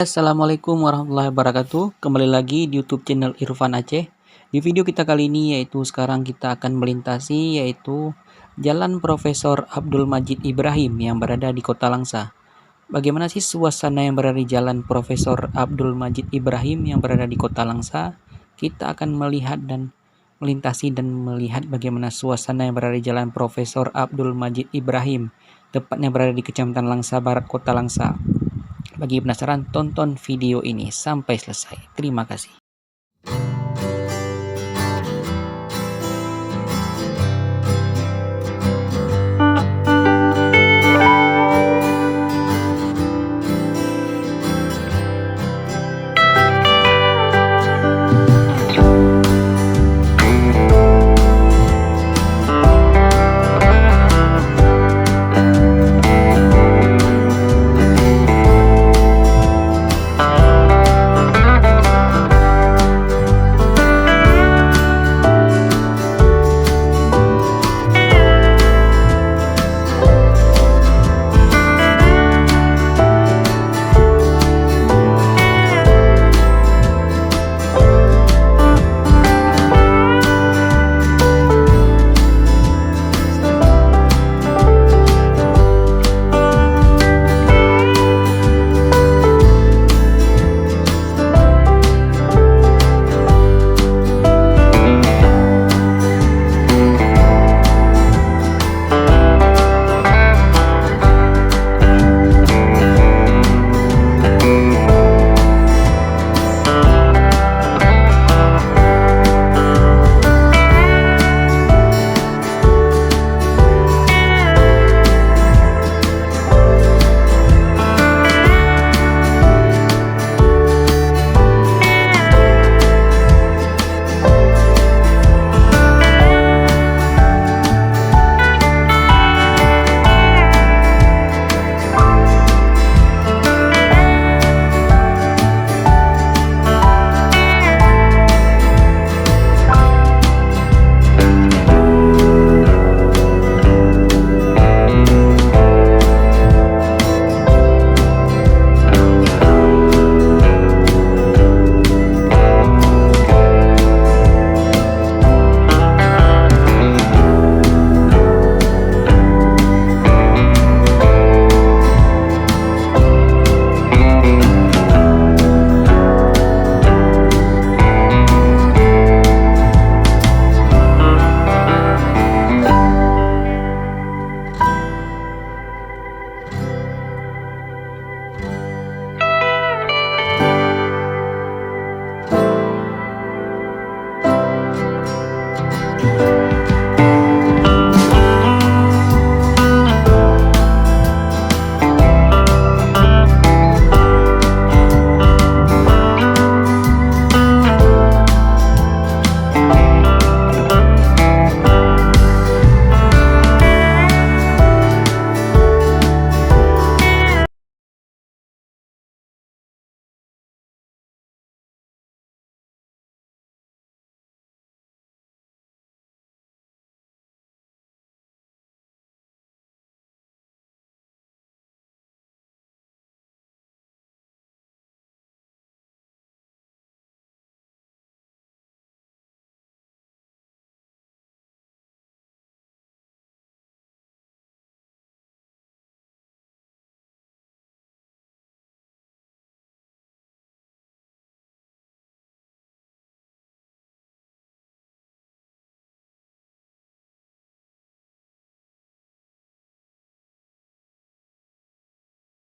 Assalamualaikum warahmatullahi wabarakatuh. Kembali lagi di YouTube channel Irfan Aceh. Di video kita kali ini yaitu sekarang kita akan melintasi yaitu Jalan Profesor Abdul Majid Ibrahim yang berada di Kota Langsa. Bagaimana sih suasana yang berada di Jalan Profesor Abdul Majid Ibrahim yang berada di Kota Langsa? Kita akan melihat dan melintasi dan melihat bagaimana suasana yang berada di Jalan Profesor Abdul Majid Ibrahim, tepatnya berada di Kecamatan Langsa Barat, Kota Langsa. Bagi penasaran, tonton video ini sampai selesai. Terima kasih.